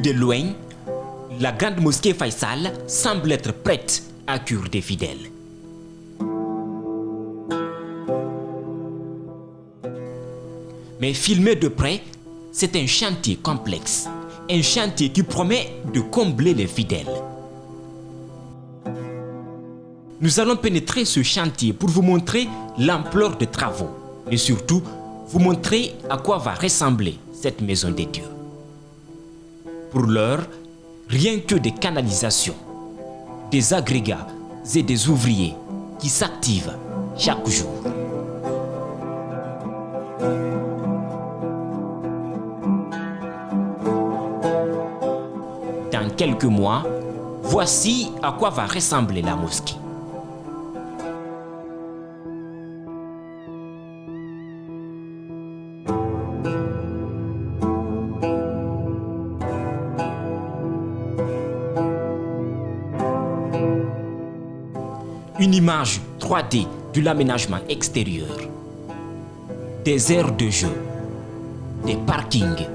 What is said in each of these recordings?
de loin, la grande mosquée Faisal semble être prête à accueillir des fidèles. Mais filmer de près, c'est un chantier complexe, un chantier qui promet de combler les fidèles. Nous allons pénétrer ce chantier pour vous montrer l'ampleur des travaux et surtout vous montrer à quoi va ressembler cette maison des dieux. Pour l'heure, rien que des canalisations, des agrégats et des ouvriers qui s'activent chaque jour. Dans quelques mois, voici à quoi va ressembler la mosquée. Une image 3D de l'aménagement extérieur, des aires de jeu, des parkings,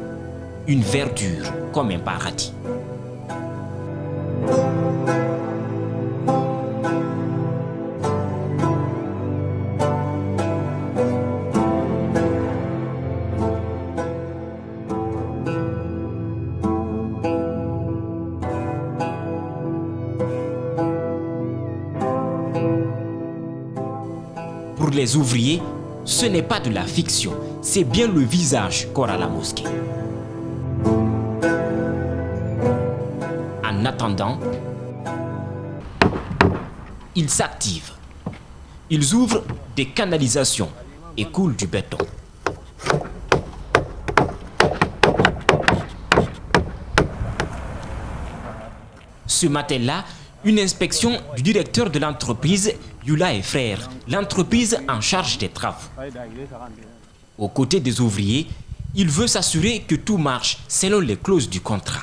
une verdure comme un paradis. Pour les ouvriers, ce n'est pas de la fiction, c'est bien le visage qu'aura la mosquée. En attendant, ils s'activent. Ils ouvrent des canalisations et coulent du béton. Ce matin-là, une inspection du directeur de l'entreprise Yula et Frères, l'entreprise en charge des travaux. Aux côtés des ouvriers, il veut s'assurer que tout marche selon les clauses du contrat.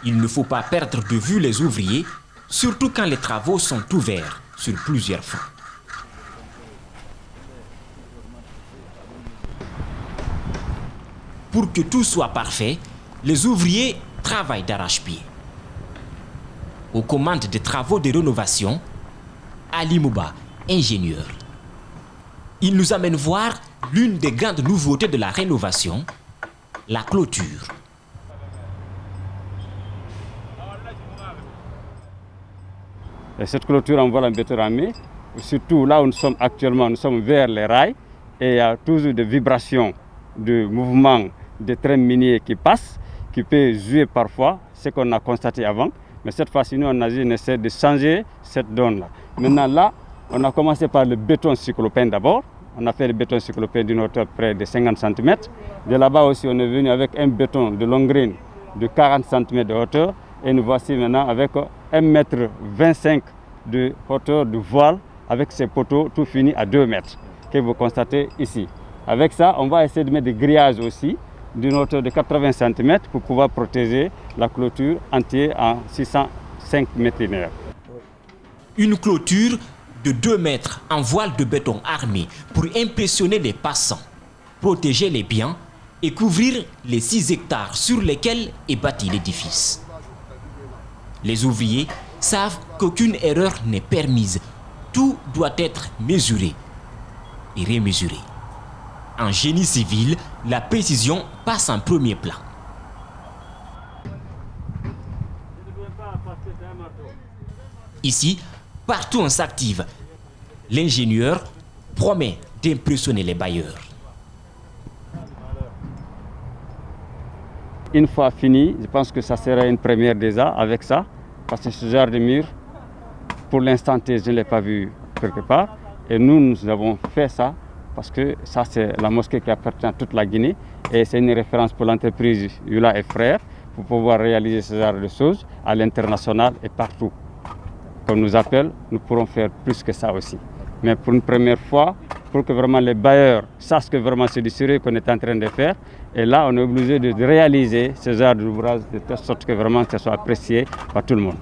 Il ne faut pas perdre de vue les ouvriers, surtout quand les travaux sont ouverts sur plusieurs fronts. Pour que tout soit parfait, les ouvriers travaillent d'arrache-pied. Aux commandes des travaux de rénovation, Ali Mouba, ingénieur. Il nous amène voir l'une des grandes nouveautés de la rénovation, la clôture. Et cette clôture en voile en béton ramé, surtout là où nous sommes actuellement, nous sommes vers les rails et il y a toujours des vibrations de mouvements des trains miniers qui passent, qui peut jouer parfois ce qu'on a constaté avant. Mais cette fois-ci, nous, on essaie de changer cette donne-là. Maintenant, là, on a commencé par le béton cyclopène d'abord. On a fait le béton cyclopène d'une hauteur près de 50 cm. De là-bas aussi, on est venu avec un béton de longrine de 40 cm de hauteur. Et nous voici maintenant avec 1,25 m de hauteur de voile, avec ces poteaux tout finis à 2 mètres, que vous constatez ici. Avec ça, on va essayer de mettre des grillages aussi, d'une hauteur de 80 cm pour pouvoir protéger la clôture entière en 605 mètres linéaires. Une clôture de 2 mètres en voile de béton armé pour impressionner les passants, protéger les biens et couvrir les 6 hectares sur lesquels est bâti l'édifice. Les ouvriers savent qu'aucune erreur n'est permise. Tout doit être mesuré et remesuré. En génie civil, la précision passe en premier plan. Ici, partout on s'active. L'ingénieur promet d'impressionner les bailleurs. Une fois fini, je pense que ça sera une première déjà avec ça, parce que ce genre de mur, pour l'instant, je ne l'ai pas vu quelque part. Et nous avons fait ça parce que ça, c'est la mosquée qui appartient à toute la Guinée. Et c'est une référence pour l'entreprise Yula et Frères pour pouvoir réaliser ce genre de choses à l'international et partout. Quand on nous appelle, nous pourrons faire plus que ça aussi. Mais pour une première fois, pour que vraiment les bailleurs sachent que vraiment c'est du sérieux qu'on est en train de faire. Et là, on est obligé de réaliser ce genre d'ouvrage de telle sorte que vraiment ça soit apprécié par tout le monde.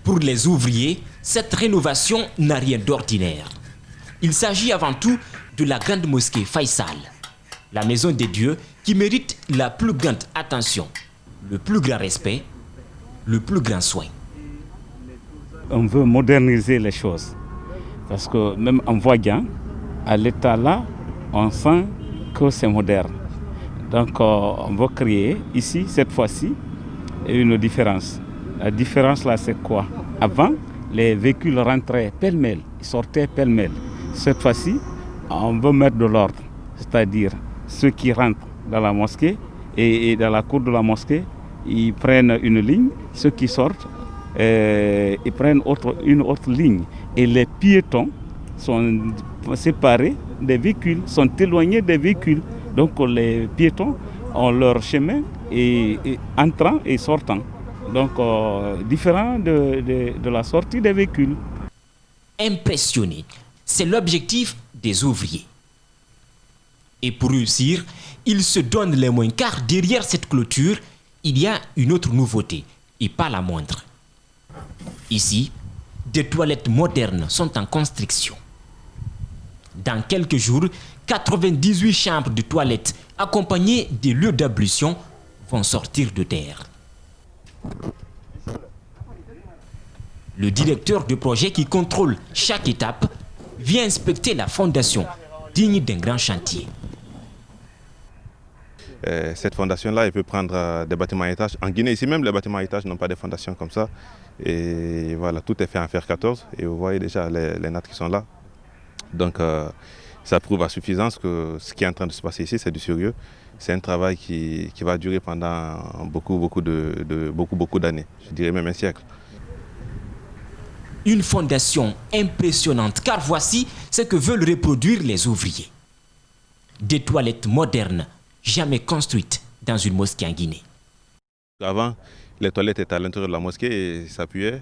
Pour les ouvriers, cette rénovation n'a rien d'ordinaire. Il s'agit avant tout de la grande mosquée Faisal, La maison des dieux qui mérite la plus grande attention, le plus grand respect, le plus grand soin. On veut moderniser les choses. Parce que même en voyant, à l'état là, on sent que c'est moderne. Donc on va créer ici, cette fois-ci, une différence. La différence là, c'est quoi? Avant, les véhicules rentraient pêle-mêle, ils sortaient pêle-mêle. Cette fois-ci, on veut mettre de l'ordre. C'est-à-dire, ceux qui rentrent dans la mosquée et dans la cour de la mosquée, ils prennent une ligne. Ceux qui sortent, ils prennent une autre ligne. Et les piétons sont séparés des véhicules, sont éloignés des véhicules. Donc les piétons ont leur chemin et entrant et sortant. Donc différent de la sortie des véhicules. Impressionner, c'est l'objectif des ouvriers. Et pour réussir, ils se donnent les moyens car derrière cette clôture, il y a une autre nouveauté, et pas la moindre. Ici, des toilettes modernes sont en construction. Dans quelques jours, 98 chambres de toilettes accompagnées des lieux d'ablution vont sortir de terre. Le directeur du projet qui contrôle chaque étape vient inspecter la fondation, digne d'un grand chantier. Cette fondation-là, elle peut prendre des bâtiments à étages. En Guinée, ici même, les bâtiments à étages n'ont pas de fondation comme ça. Et voilà, tout est fait en fer 14. Et vous voyez déjà les nattes qui sont là. Donc, ça prouve à suffisance que ce qui est en train de se passer ici, c'est du sérieux. C'est un travail qui va durer pendant beaucoup d'années. Je dirais même un siècle. Une fondation impressionnante, car voici ce que veulent reproduire les ouvriers. Des toilettes modernes, jamais construites dans une mosquée en Guinée. Avant, les toilettes étaient à l'intérieur de la mosquée et s'appuyaient.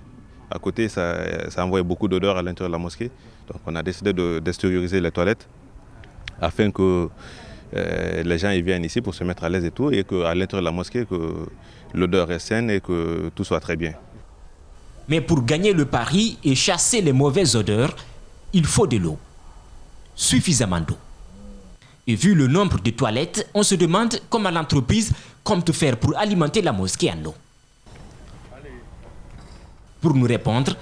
À côté, ça envoyait beaucoup d'odeur à l'intérieur de la mosquée. Donc on a décidé d'extérioriser les toilettes afin que les gens ils viennent ici pour se mettre à l'aise et tout, et qu'à l'intérieur de la mosquée, que l'odeur est saine et que tout soit très bien. Mais pour gagner le pari et chasser les mauvaises odeurs, il faut de l'eau. Suffisamment d'eau. Et vu le nombre de toilettes, on se demande comment l'entreprise compte faire pour alimenter la mosquée en eau. Pour nous répondre,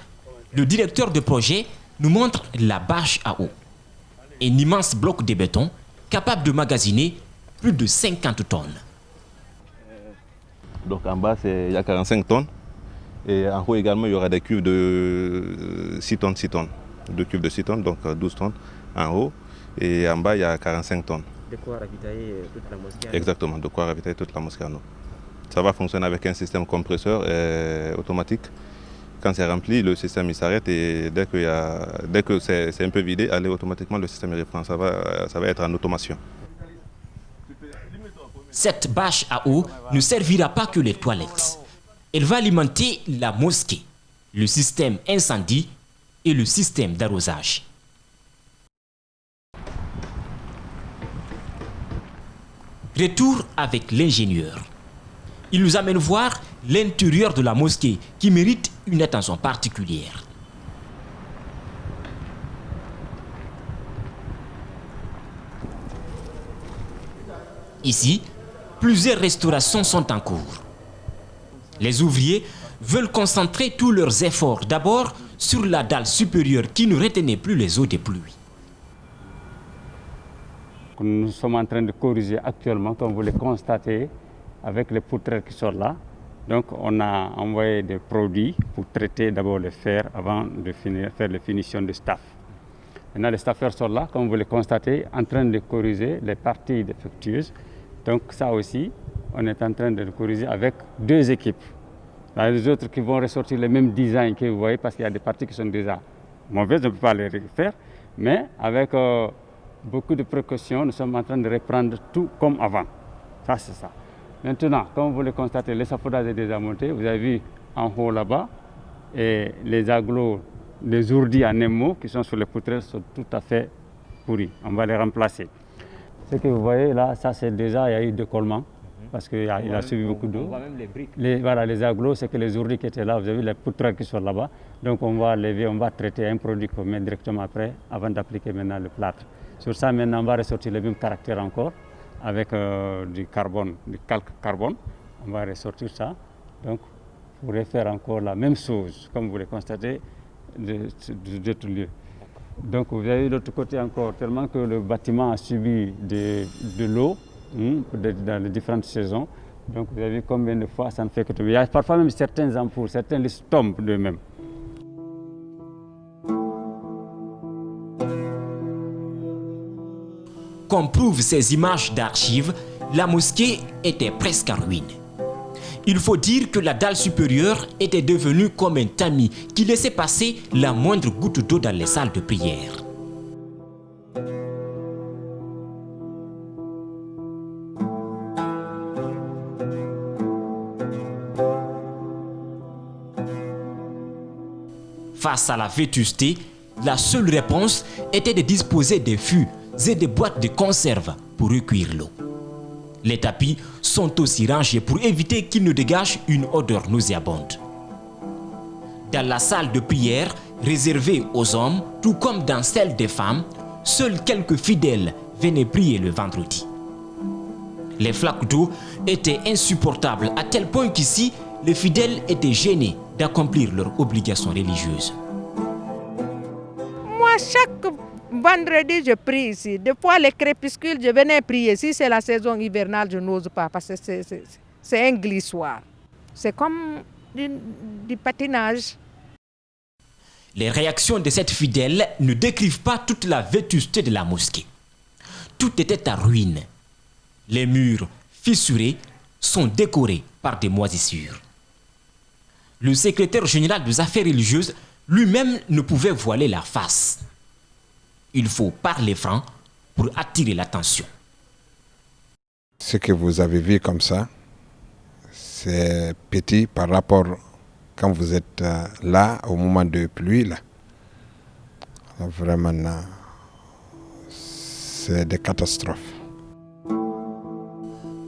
le directeur de projet nous montre la bâche à eau. Un immense bloc de béton capable de magasiner plus de 50 tonnes. Donc en bas, il y a 45 tonnes. Et en haut également, il y aura des cuves de 6 tonnes, 6 tonnes. Deux cuves de 6 tonnes, donc 12 tonnes en haut. Et en bas, il y a 45 tonnes. De quoi ravitailler toute la mosquée en eau. Exactement, de quoi ravitailler toute la mosquée en eau. Ça va fonctionner avec un système compresseur automatique. Quand c'est rempli, le système il s'arrête et dès que c'est un peu vidé, allez, automatiquement le système il reprend. Ça va être en automation. Cette bâche à eau ne servira pas que les toilettes. Elle va alimenter la mosquée, le système incendie et le système d'arrosage. Retour avec l'ingénieur. Il nous amène voir l'intérieur de la mosquée qui mérite une attention particulière. Ici, plusieurs restaurations sont en cours. Les ouvriers veulent concentrer tous leurs efforts d'abord sur la dalle supérieure qui ne retenait plus les eaux des pluies. Nous sommes en train de corriger actuellement, comme vous le constatez, avec les poutrelles qui sont là. Donc on a envoyé des produits pour traiter d'abord le fer avant de faire les finitions de staff. Maintenant les staffeurs sont là, comme vous le constatez, en train de corriger les parties défectueuses. Donc ça aussi, on est en train de le corriger avec deux équipes. Là, les autres qui vont ressortir le même design que vous voyez, parce qu'il y a des parties qui sont déjà mauvaises, on ne peut pas les refaire, mais avec beaucoup de précautions, nous sommes en train de reprendre tout comme avant. Ça, c'est ça. Maintenant, comme vous le constatez, l'échafaudage est déjà monté. Vous avez vu en haut là-bas, et les agglos, les ourdis en émaux qui sont sur les poutrelles sont tout à fait pourris. On va les remplacer. Ce que vous voyez là, ça c'est déjà, il y a eu décollement, parce qu'il a subi beaucoup d'eau. On voit même les briques. Les agglos, c'est que les ourdis qui étaient là, vous avez vu les poutrelles qui sont là-bas. Donc on va lever, on va traiter un produit qu'on met directement après, avant d'appliquer maintenant le plâtre. Sur ça, maintenant, on va ressortir le même caractère encore. avec du carbone, du calque carbone. On va ressortir ça. Donc, vous pourrez faire encore la même chose, comme vous le constatez, d'autres lieux. Donc, vous avez de l'autre côté encore, tellement que le bâtiment a subi de l'eau dans les différentes saisons. Donc, vous avez vu combien de fois ça ne fait que tomber. Il y a parfois même certains ampoules, certains listes tombent d'eux-mêmes. Comme prouvent ces images d'archives, la mosquée était presque en ruine. Il faut dire que la dalle supérieure était devenue comme un tamis qui laissait passer la moindre goutte d'eau dans les salles de prière. Face à la vétusté, la seule réponse était de disposer des fûts et des boîtes de conserve pour recueillir l'eau. Les tapis sont aussi rangés pour éviter qu'ils ne dégagent une odeur nauséabonde. Dans la salle de prière réservée aux hommes, tout comme dans celle des femmes, seuls quelques fidèles venaient prier le vendredi. Les flaques d'eau étaient insupportables à tel point qu'ici, les fidèles étaient gênés d'accomplir leurs obligations religieuses. Moi, chaque vendredi, je prie ici. Des fois, les crépuscules, je venais prier. Si c'est la saison hivernale, je n'ose pas parce que c'est un glissoir. C'est comme du patinage. Les réactions de cette fidèle ne décrivent pas toute la vétusté de la mosquée. Tout était en ruine. Les murs, fissurés, sont décorés par des moisissures. Le secrétaire général des affaires religieuses lui-même ne pouvait voiler la face. Il faut parler franc pour attirer l'attention. Ce que vous avez vu comme ça, c'est petit par rapport quand vous êtes là au moment de pluie. Là. Vraiment, c'est des catastrophes.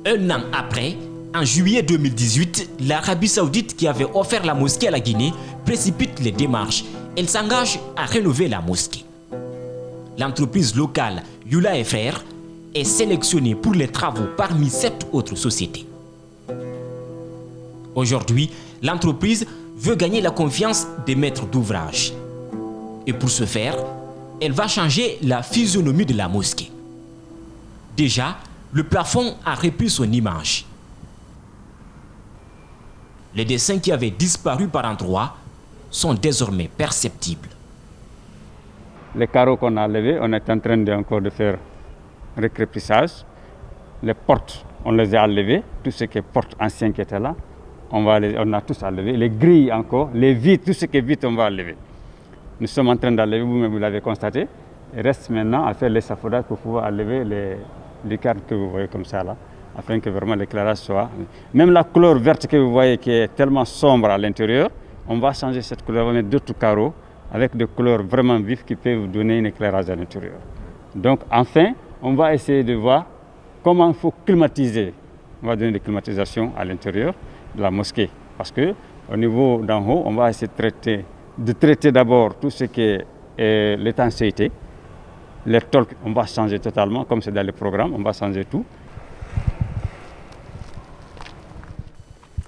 Un an après, en juillet 2018, l'Arabie Saoudite qui avait offert la mosquée à la Guinée précipite les démarches. Elle s'engage à rénover la mosquée. L'entreprise locale Yula et Frères est sélectionnée pour les travaux parmi 7 autres sociétés. Aujourd'hui, l'entreprise veut gagner la confiance des maîtres d'ouvrage. Et pour ce faire, elle va changer la physionomie de la mosquée. Déjà, le plafond a repris son image. Les dessins qui avaient disparu par endroits sont désormais perceptibles. Les carreaux qu'on a levés, on est en train encore de faire recréplissage. Les portes, on les a enlevées. Tout ce qui est portes anciennes qui étaient là, on a tous enlevé. Les grilles encore, les vitres, tout ce qui est vitres, on va enlever. Nous sommes en train d'enlever, vous-même vous l'avez constaté. Il reste maintenant à faire l'échafaudage pour pouvoir enlever les cadres que vous voyez comme ça là, afin que vraiment l'éclairage soit... Même la couleur verte que vous voyez qui est tellement sombre à l'intérieur, on va changer cette couleur, on va mettre d'autres carreaux avec des couleurs vraiment vives qui peuvent vous donner un éclairage à l'intérieur. Donc enfin, on va essayer de voir comment il faut climatiser. On va donner des climatisations à l'intérieur de la mosquée. Parce qu'au niveau d'en haut, on va essayer de traiter d'abord tout ce qui est l'étanchéité. Les tôles, on va changer totalement, comme c'est dans le programme, on va changer tout.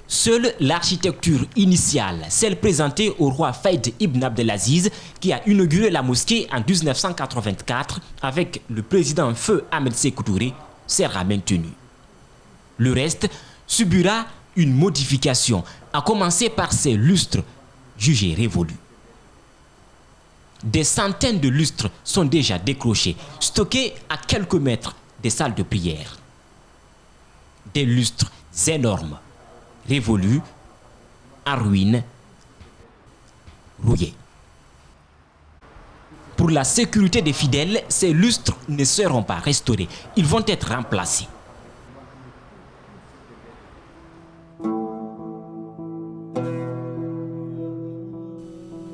Seule l'architecture initiale, celle présentée au roi Faïd ibn Abdelaziz, qui a inauguré la mosquée en 1984 avec le président feu Ahmed Sékou Touré, sera maintenue. Le reste subira une modification, à commencer par ses lustres jugés révolus. Des centaines de lustres sont déjà décrochés, stockés à quelques mètres des salles de prière. Des lustres énormes, révolus, en ruine, rouillés. Pour la sécurité des fidèles, ces lustres ne seront pas restaurés, ils vont être remplacés.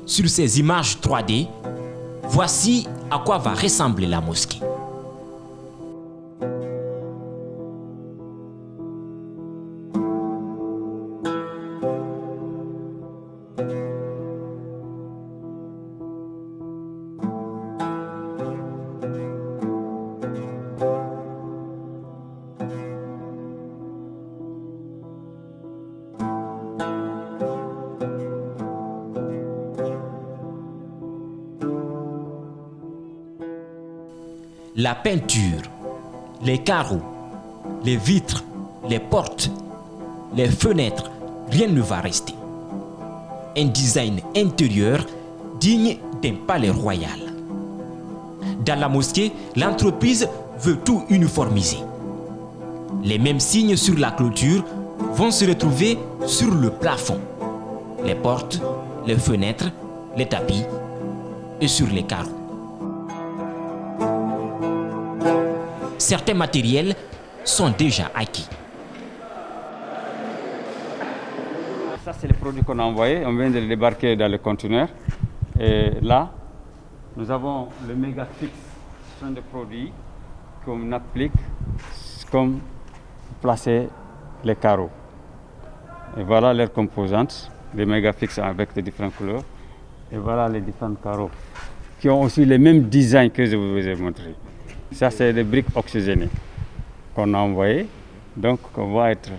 Sur ces images 3D, voici à quoi va ressembler la mosquée. la peinture, les carreaux, les vitres, les portes, les fenêtres, rien ne va rester. Un design intérieur digne d'un palais royal. Dans la mosquée, l'entreprise veut tout uniformiser. Les mêmes signes sur la clôture vont se retrouver sur le plafond, les portes, les fenêtres, les tapis et sur les carreaux. Certains matériels sont déjà acquis. Ça, c'est les produits qu'on a envoyés. On vient de les débarquer dans le conteneur. Et là, nous avons le Megafix. Ce sont des produits qu'on applique comme placer les carreaux. Et voilà leurs composantes, les Megafix avec de différentes couleurs. Et voilà les différents carreaux qui ont aussi les mêmes designs que je vous ai montré. Ça, c'est des briques oxygénées qu'on a envoyées. Donc, on va être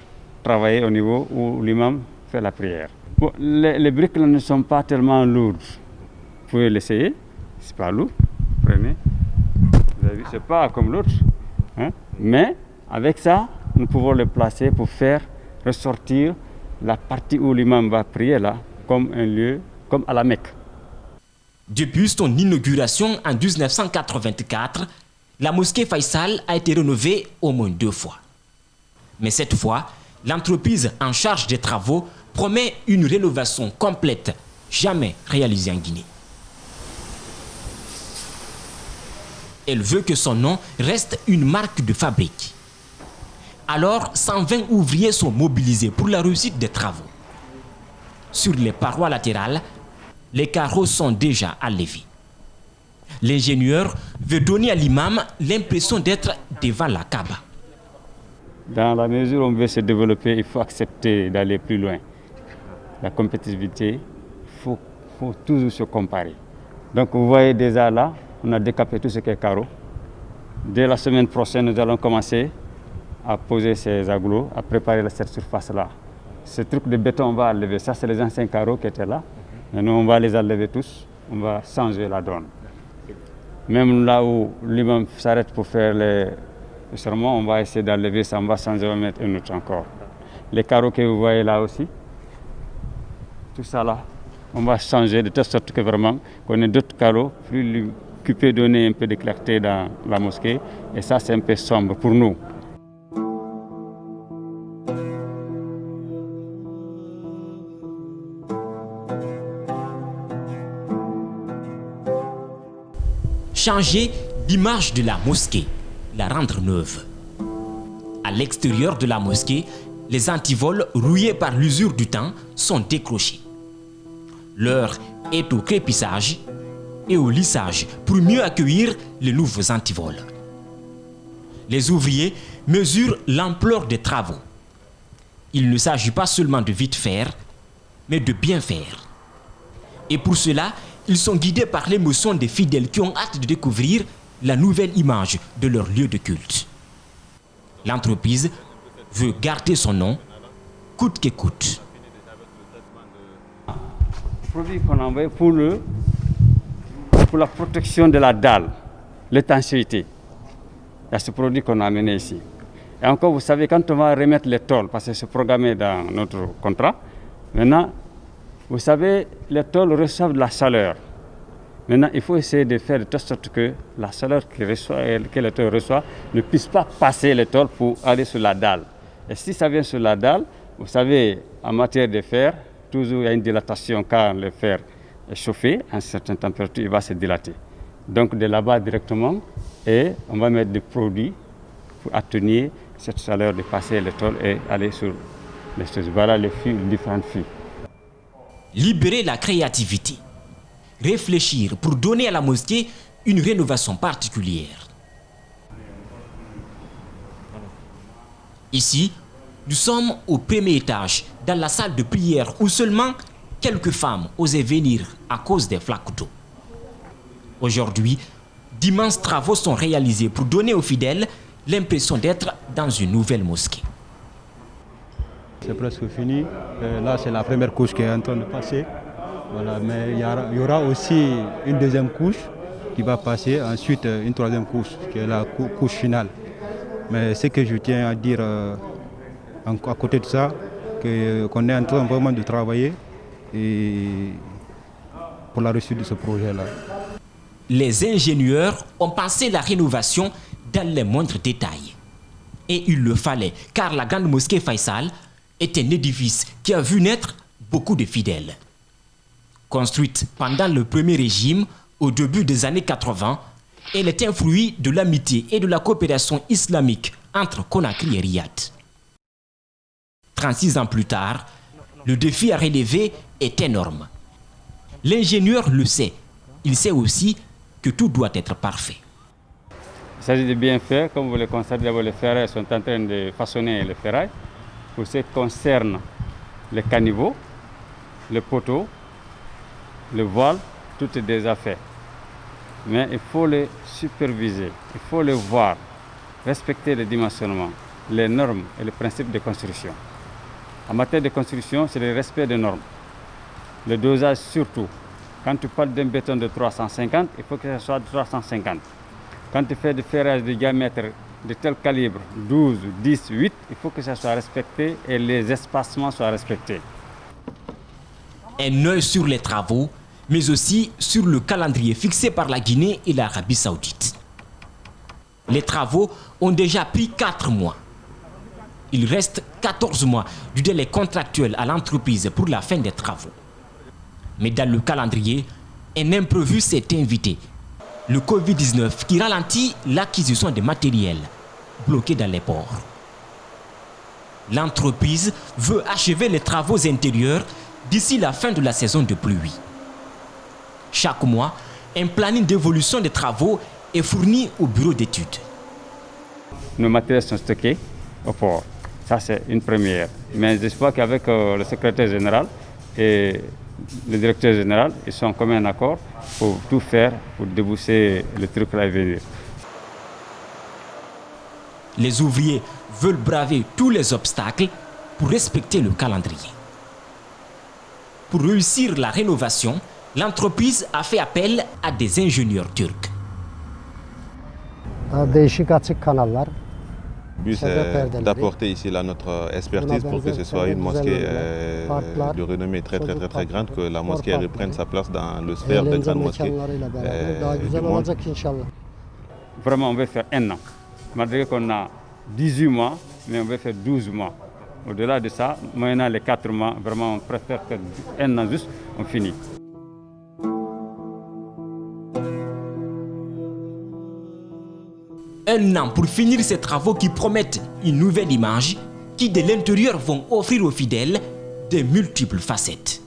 travaillé au niveau où l'imam fait la prière. Bon, les briques là, ne sont pas tellement lourdes. Vous pouvez l'essayer, c'est pas lourd. Prenez. Vous avez vu, c'est pas comme l'autre. Hein? Mais avec ça, nous pouvons le placer pour faire ressortir la partie où l'imam va prier là, comme un lieu, comme à la Mecque. Depuis son inauguration en 1984, la mosquée Faisal a été rénovée au moins 2 fois. Mais cette fois, l'entreprise en charge des travaux promet une rénovation complète, jamais réalisée en Guinée. Elle veut que son nom reste une marque de fabrique. Alors, 120 ouvriers sont mobilisés pour la réussite des travaux. Sur les parois latérales, les carreaux sont déjà enlevés. L'ingénieur veut donner à l'imam l'impression d'être devant la Kaaba. Dans la mesure où on veut se développer, il faut accepter d'aller plus loin. La compétitivité, il faut toujours se comparer. Donc vous voyez déjà là, on a décapé tout ce qui est carreau. Dès la semaine prochaine, nous allons commencer à poser ces agglos, à préparer cette surface-là. Ce truc de béton, on va enlever. Ça, c'est les anciens carreaux qui étaient là. Maintenant, on va les enlever tous. On va changer la donne. Même là où l'imam s'arrête pour faire les sermons, on va essayer d'enlever ça. On va changer, on va mettre un autre encore. Les carreaux que vous voyez là aussi, tout ça là, on va changer de telle sorte que vraiment, qu'on ait d'autres carreaux qui peuvent donner un peu de clarté dans la mosquée. Et ça, c'est un peu sombre pour nous. Changer l'image de la mosquée, la rendre neuve. À l'extérieur de la mosquée, les antivols rouillés par l'usure du temps sont décrochés. L'heure est au crépissage et au lissage pour mieux accueillir les nouveaux antivols. Les ouvriers mesurent l'ampleur des travaux. Il ne s'agit pas seulement de vite faire, mais de bien faire. Et pour cela, ils sont guidés par l'émotion des fidèles qui ont hâte de découvrir la nouvelle image de leur lieu de culte. L'entreprise veut garder son nom, coûte que coûte. Le produit qu'on a envoyé pour la protection de la dalle, l'étanchéité. Il y a ce produit qu'on a amené ici. Et encore, vous savez, quand on va remettre les tôles, parce que c'est programmé dans notre contrat, maintenant, vous savez, les tôles reçoivent de la chaleur. Maintenant, il faut essayer de faire de telle sorte que la chaleur que les tôles reçoivent ne puisse pas passer les tôles pour aller sur la dalle. Et si ça vient sur la dalle, vous savez, en matière de fer, toujours il y a une dilatation quand le fer est chauffé à une certaine température, il va se dilater. Donc de là-bas directement, et on va mettre des produits pour atténuer cette chaleur de passer les tôles et aller sur les choses. Voilà les différentes fûts. Libérer la créativité. Réfléchir pour donner à la mosquée une rénovation particulière. Ici, nous sommes au premier étage, dans la salle de prière où seulement quelques femmes osaient venir à cause des flaques d'eau. Aujourd'hui, d'immenses travaux sont réalisés pour donner aux fidèles l'impression d'être dans une nouvelle mosquée. C'est presque fini. Là, c'est la première couche qui est en train de passer. Voilà, mais il y aura aussi une deuxième couche qui va passer ensuite une troisième couche, qui est la couche finale. Mais ce que je tiens à dire à côté de ça, qu'on est en train vraiment de travailler pour la réussite de ce projet-là. Les ingénieurs ont pensé la rénovation dans les moindres détails. Et il le fallait, car la grande mosquée Faisal est un édifice qui a vu naître beaucoup de fidèles. Construite pendant le premier régime, au début des années 80, elle est un fruit de l'amitié et de la coopération islamique entre Conakry et Riyad. 36 ans plus tard, le défi à relever est énorme. L'ingénieur le sait. Il sait aussi que tout doit être parfait. Il s'agit de bien faire, comme vous le constatez, d'abord les ferrailles sont en train de façonner les ferrailles. Pour ce qui concerne les caniveaux, les poteaux, le voile, tout est déjà fait. Mais il faut les superviser, il faut les voir, respecter les dimensionnements, les normes et les principes de construction. En matière de construction, c'est le respect des normes. Le dosage surtout. Quand tu parles d'un béton de 350, il faut que ce soit de 350. Quand tu fais des ferrailles de diamètre de tel calibre, 12, 10, 8, il faut que ça soit respecté et les espacements soient respectés. Un œil sur les travaux, mais aussi sur le calendrier fixé par la Guinée et l'Arabie Saoudite. Les travaux ont déjà pris 4 mois. Il reste 14 mois du délai contractuel à l'entreprise pour la fin des travaux. Mais dans le calendrier, un imprévu s'est invité. Le Covid-19 qui ralentit l'acquisition de matériel bloqué dans les ports. L'entreprise veut achever les travaux intérieurs d'ici la fin de la saison de pluie. Chaque mois, un planning d'évolution des travaux est fourni au bureau d'études. Nos matériels sont stockés au port. Ça, c'est une première. Mais j'espère qu'avec le secrétaire général et le directeur général, ils sont en commun accord pour tout faire pour déboucher le truc à venir. Les ouvriers veulent braver tous les obstacles pour respecter le calendrier. Pour réussir la rénovation, l'entreprise a fait appel à des ingénieurs turcs. Le but, c'est d'apporter ici là, notre expertise pour que ce soit une mosquée de renommée très grande, que la mosquée reprenne sa place dans le sphère des grandes mosquées du monde. Vraiment, on veut faire 1 an. Malgré qu'on a 18 mois, mais on veut faire 12 mois. Au-delà de ça, moyennant les 4 mois, vraiment, on préfère faire 1 an juste, on finit. Un an pour finir ces travaux qui promettent une nouvelle image, qui de l'intérieur vont offrir aux fidèles de multiples facettes.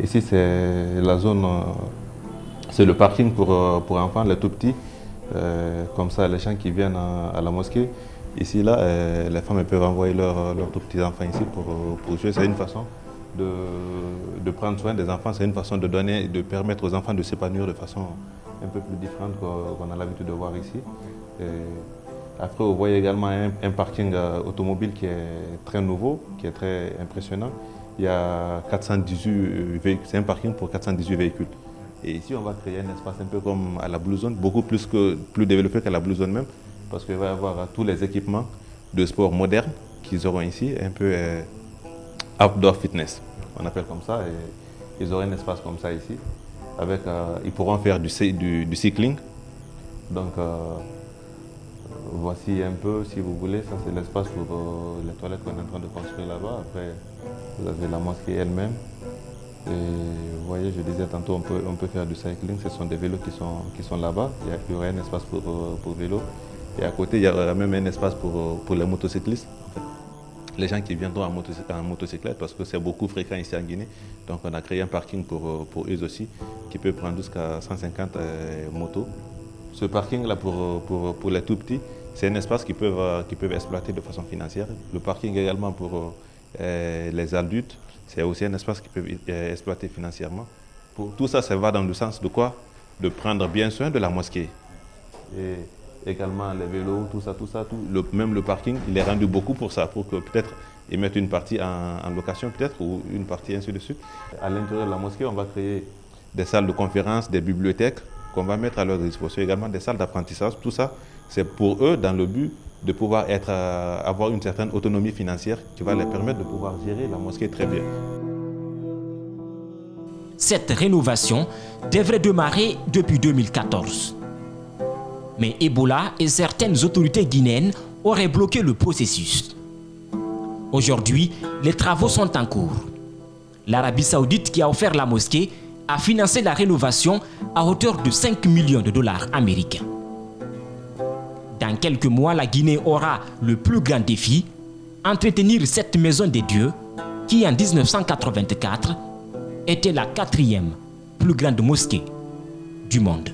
Ici, c'est la zone, c'est le parking pour enfants, les tout petits. Comme ça, les gens qui viennent à la mosquée, ici, là, les femmes peuvent envoyer leurs tout petits enfants ici pour jouer. C'est une façon de prendre soin des enfants, c'est une façon de permettre aux enfants de s'épanouir de façon un peu plus différente qu'on a l'habitude de voir ici. Après, vous voyez également un parking automobile qui est très nouveau, qui est très impressionnant. Il y a 418 véhicules, c'est un parking pour 418 véhicules. Et ici, on va créer un espace un peu comme à la Blue Zone, beaucoup plus développé qu'à la Blue Zone même, parce qu'il va y avoir tous les équipements de sport modernes qu'ils auront ici, un peu outdoor fitness, on appelle comme ça. Et ils auront un espace comme ça ici. Avec, ils pourront faire du cycling. Donc, voici un peu, si vous voulez, ça c'est l'espace pour les toilettes qu'on est en train de construire là-bas. Après, vous avez la mosquée elle-même. Et vous voyez je disais tantôt, on peut faire du cycling. Ce sont des vélos qui sont là-bas. Il y aura un espace pour vélo. Et à côté, il y aura même un espace pour les motocyclistes. En fait. Les gens qui viendront en motocyclette, parce que c'est beaucoup fréquent ici en Guinée. Donc on a créé un parking pour eux aussi, qui peut prendre jusqu'à 150 motos. Ce parking-là, pour les tout petits, c'est un espace qu'ils peuvent exploiter de façon financière. Le parking également pour les adultes, c'est aussi un espace qu'ils peuvent exploiter financièrement. Tout ça, ça va dans le sens de quoi? De prendre bien soin de la mosquée. Et également les vélos, même le parking, il est rendu beaucoup pour ça, pour que peut-être ils mettent une partie en location peut-être, ou une partie ainsi de suite. À l'intérieur de la mosquée, on va créer des salles de conférence, des bibliothèques qu'on va mettre à leur disposition, également des salles d'apprentissage. Tout ça, c'est pour eux dans le but de pouvoir avoir une certaine autonomie financière qui va leur permettre de pouvoir gérer la mosquée très bien. Cette rénovation devrait démarrer depuis 2014. Mais Ebola et certaines autorités guinéennes auraient bloqué le processus. Aujourd'hui, les travaux sont en cours. L'Arabie Saoudite, qui a offert la mosquée, a financé la rénovation à hauteur de 5 millions de dollars américains. Dans quelques mois, la Guinée aura le plus grand défi, entretenir cette maison des dieux qui, en 1984, était la 4e plus grande mosquée du monde.